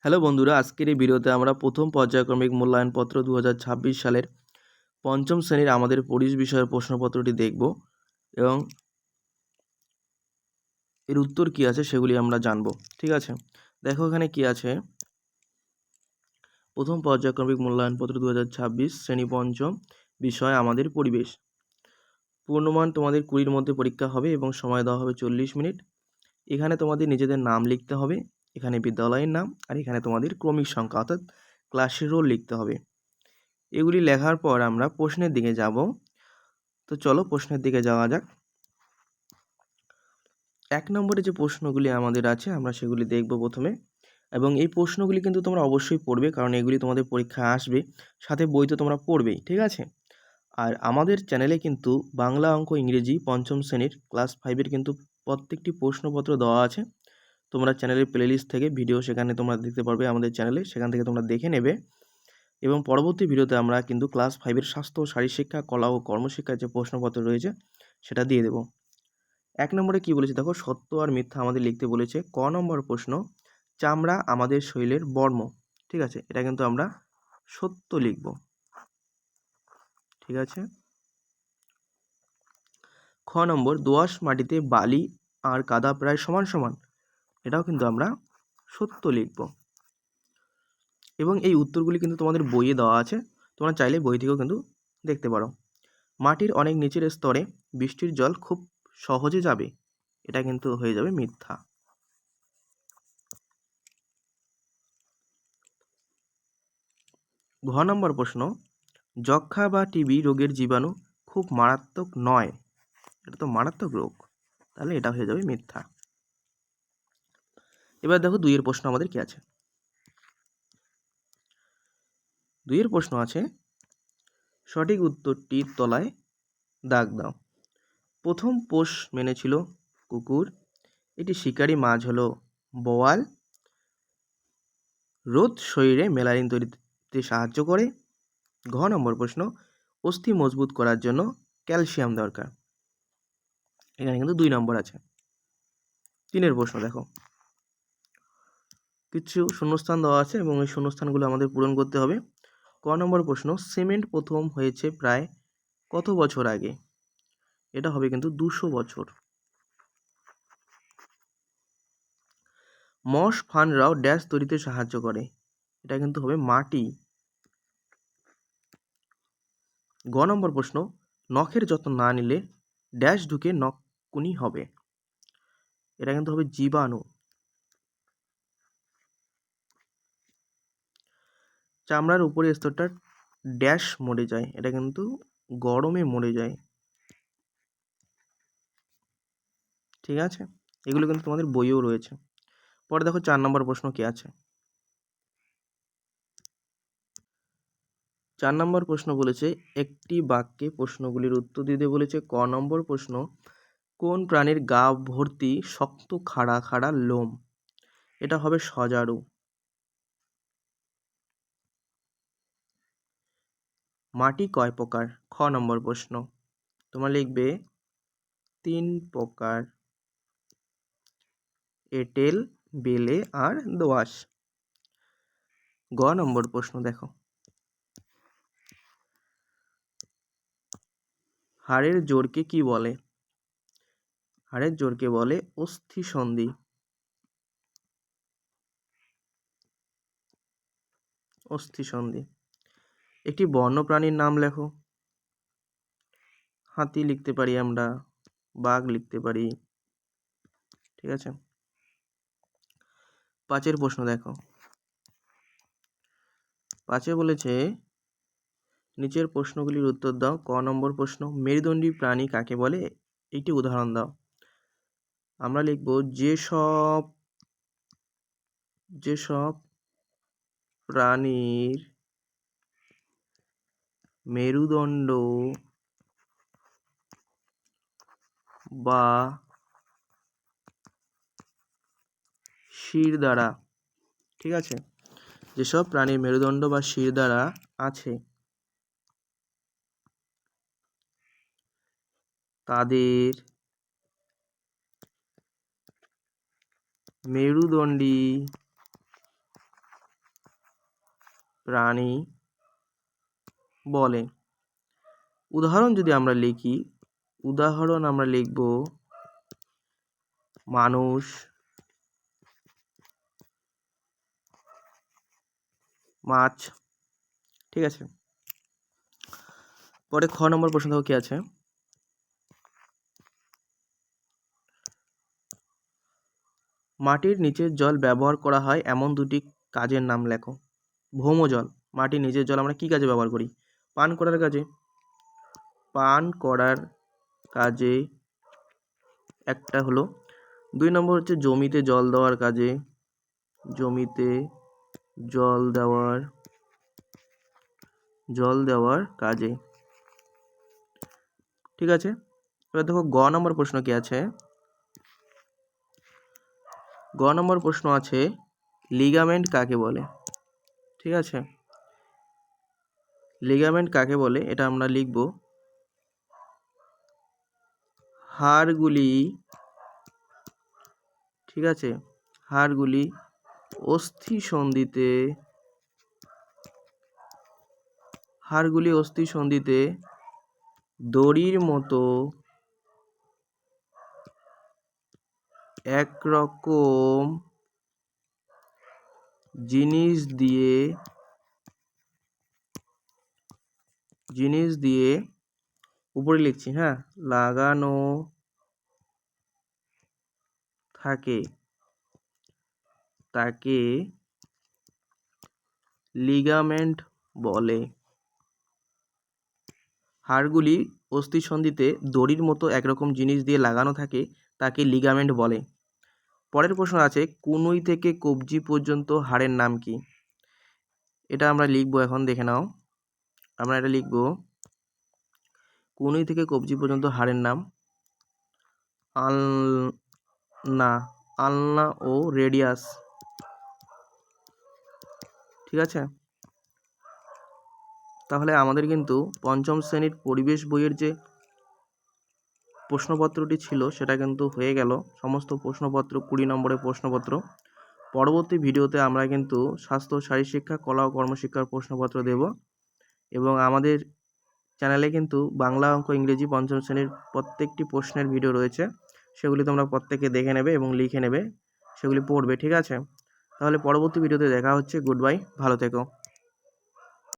Hello বন্ধুরা, আজকের এই ভিডিওতে আমরা প্রথম পর্যায়ক্রমিক মূল্যায়নপত্র 2026 সালের পঞ্চম শ্রেণীর আমাদের পরিবেশ বিষয়ের প্রশ্নপত্রটি দেখব এবং এর উত্তর কি আছে সেগুলি আমরা জানব। ঠিক আছে, দেখো এখানে কি আছে। প্রথম পর্যায়ক্রমিক মূল্যায়নপত্র 2026 শ্রেণী পঞ্চম, বিষয় আমাদের পরিবেশ। পূর্ণমান তোমাদের 20-র মধ্যে পরীক্ষা হবে এবং সময় দেওয়া হবে 40 মিনিট। এখানে তোমাদের নিজেদের নাম লিখতে হবে, এখানে বিদ্যালয়ের নাম, আর এখানে তোমাদের ক্রমিক সংখ্যা অর্থাৎ ক্লাসের রোল লিখতে হবে। এগুলি লেখার পর আমরা প্রশ্নের দিকে যাব। তো চলো প্রশ্নের দিকে যাওয়া যাক। 1 নম্বরে যে প্রশ্নগুলি আমাদের আছে আমরা সেগুলি দেখব প্রথমে, এবং এই প্রশ্নগুলি কিন্তু তোমরা অবশ্যই পড়বে, কারণ এগুলি তোমাদের পরীক্ষায় আসবে, সাথে বই তো তোমরা পড়বেই। ঠিক আছে, আর আমাদের চ্যানেলে কিন্তু বাংলা, অঙ্ক, ইংরেজি পঞ্চম শ্রেণীর ক্লাস 5-এর কিন্তু প্রত্যেকটি প্রশ্নপত্র দেওয়া আছে। তোমরা চ্যানেলের প্লেলিস্ট থেকে ভিডিও সেখানে তোমরা দেখতে পারবে আমাদের চ্যানেলে, সেখান থেকে তোমরা দেখে নেবে। এবং পরবর্তী ভিডিওতে আমরা কিন্তু ক্লাস 5-এর স্বাস্থ্য ও শারীরশিক্ষা, কলা ও কর্মশিক্ষার যে প্রশ্নপত্র রয়েছে সেটা দিয়ে দেব। 1 নম্বরে কি বলেছে দেখো, সত্য আর মিথ্যা আমাদের লিখতে বলেছে। ক নম্বর প্রশ্ন, চামড়া আমাদের শরীরের বর্ম। ঠিক আছে, এটা কিন্তু আমরা সত্য লিখব। ঠিক আছে। খ নম্বর, দোআঁশ মাটিতে বালি আর কাদা প্রায় সমান সমান। এটাও কিন্তু আমরা সত্য লিখব। এবং এই উত্তরগুলি কিন্তু তোমাদের বইয়ে দেওয়া আছে, তোমরা চাইলে বই থেকেও কিন্তু দেখতে পারো। মাটির অনেক নিচের স্তরে বৃষ্টির জল খুব সহজে যাবে। এটা কিন্তু হয়ে যাবে মিথ্যা। ঘ নম্বর প্রশ্ন, যক্ষ্মা বা টিবি রোগের জীবাণু খুব মারাত্মক নয়। এটা তো মারাত্মক রোগ, তাহলে এটা হয়ে যাবে মিথ্যা। এবার দেখো 2-এর প্রশ্ন আমাদের কি আছে। 2-এর প্রশ্ন আছে, সঠিক উত্তরটির তলায় দাগ দাও। প্রথম পোষ মেনেছিল কুকুর। এটি শিকারী মাছ হলো বোয়াল। রোদ শরীরে মেলানিন তৈরিতে সাহায্য করে। ঘ নম্বর প্রশ্ন, অস্থি মজবুত করার জন্য ক্যালসিয়াম দরকার। এখানে কিন্তু 2 নম্বর আছে। 3-এর প্রশ্ন দেখো, কিছু শূন্যস্থান দেওয়া আছে এবং এই শূন্যস্থানগুলো আমাদের পূরণ করতে হবে। ক নম্বর প্রশ্ন, সিমেন্ট প্রথম হয়েছে প্রায় কত বছর আগে। এটা হবে কিন্তু 200 বছর। মশ ফানরাও ড্যাশ তৈরিতে সাহায্য করে। এটা কিন্তু হবে মাটি। গ নম্বর প্রশ্ন, নখের যত্ন না নিলে ড্যাশ ঢুকে নখকুনি হবে। এটা কিন্তু হবে জীবাণু। চামড়ার উপরের স্তরটা ড্যাশ মরে যায়। এটা কিন্তু গরমে মরে যায়। ঠিক আছে, এগুলো কিন্তু তোমাদের বইয়েও রয়েছে। পরে দেখো 4 নম্বর প্রশ্ন কি আছে। 4 নম্বর প্রশ্ন বলেছে, একটি বাক্যে প্রশ্নগুলির উত্তর দিতে বলেছে। ক নম্বর প্রশ্ন, কোন প্রাণীর গা ভর্তি শক্ত খাড়া খাড়া লোম। এটা হবে সজারু। মাটি কয় প্রকার। খ নম্বর প্রশ্ন, তোমরা লিখবে 3 প্রকার, এঁটেল, বেলে আর দোআঁশ। গ নম্বর প্রশ্ন দেখো, হাড়ের জোরকে কি বলে। হাড়ের জোরকে বলে অস্থিসন্ধি। অস্থিসন্ধি। একটি বন্যপ্রাণীর নাম লেখো। হাতি লিখতে পারি আমরা, বাঘ লিখতে পারি। ঠিক আছে। 5-এর প্রশ্ন দেখো, 5-এ বলেছে নিচের প্রশ্নগুলির উত্তর দাও। ক নম্বর প্রশ্ন, মেরুদণ্ডী প্রাণী কাকে বলে, একটি উদাহরণ দাও। আমরা লিখব, যেসব প্রাণীর মেরুদণ্ড বা শিরদাঁড়া, ঠিক আছে, যেসব প্রাণীর মেরুদণ্ড বা শিরদাঁড়া আছে তাদের মেরুদণ্ডী প্রাণী বলে। উদাহরণ যদি আমরা লিখি, উদাহরণ আমরা লিখব মানুষ, মাছ। ঠিক আছে, পরে খ নম্বর প্রশ্ন দেখো কি আছে। মাটির নিচের জল ব্যবহার করা হয় এমন দুটি কাজের নাম লেখো। ভৌমজল, মাটির নিচের জল আমরা কি কাজে ব্যবহার করি? পান করার কাজে। পান করার কাজে একটা হলো। 2 নম্বর হচ্ছে জমিতে জল দেওয়ার কাজে। জমিতে জল দেওয়ার কাজে। ঠিক আছে, এবার দেখো গ নম্বর প্রশ্ন কি আছে। গ নম্বর প্রশ্ন আছে লিগামেন্ট কাকে বলে। ঠিক আছে, লিগামেন্ট কাকে বলে এটা আমরা লিখব হাড়গুলি। ঠিক আছে, হাড়গুলি অস্থি সন্ধিতে দড়ির মতো একরকম জিনিস দিয়ে উপরে লিখছি, হ্যাঁ, লাগানো থাকে, তাকে লিগামেন্ট বলে। হাড়গুলি অস্থিসন্ধিতে দড়ির মতো একরকম জিনিস দিয়ে লাগানো থাকে, তাকে লিগামেন্ট বলে। পরের প্রশ্ন আছে কনুই থেকে কবজি পর্যন্ত হাড়ের নাম কি। এটা আমরা লিখবো, এখন দেখে নাও। আমরা এটা লিখবো কনুই থেকে কবজি পর্যন্ত হাড়ের নাম আলনা ও রেডিয়াস। ঠিক আছে, তাহলে আমাদের কিন্তু পঞ্চম শ্রেণীর পরিবেশ বইয়ের যে প্রশ্নপত্রটি ছিল সেটা কিন্তু হয়ে গেল। সমস্ত প্রশ্নপত্র 20 নম্বরের প্রশ্নপত্র। পরবর্তী ভিডিওতে আমরা কিন্তু স্বাস্থ্য শারীরশিক্ষা কলা ও কর্মশিক্ষার প্রশ্নপত্র দেব, এবং আমাদের চ্যানেলে কিন্তু বাংলা অঙ্ক ইংরেজি পঞ্চম শ্রেণীর প্রত্যেকটি প্রশ্নের ভিডিও রয়েছে, সেগুলি তোমরা প্রত্যেকে দেখে নেবে এবং লিখে নেবে, সেগুলি পড়বে। ঠিক আছে, তাহলে পরবর্তী ভিডিওতে দেখা হচ্ছে। গুড বাই, ভালো থেকো।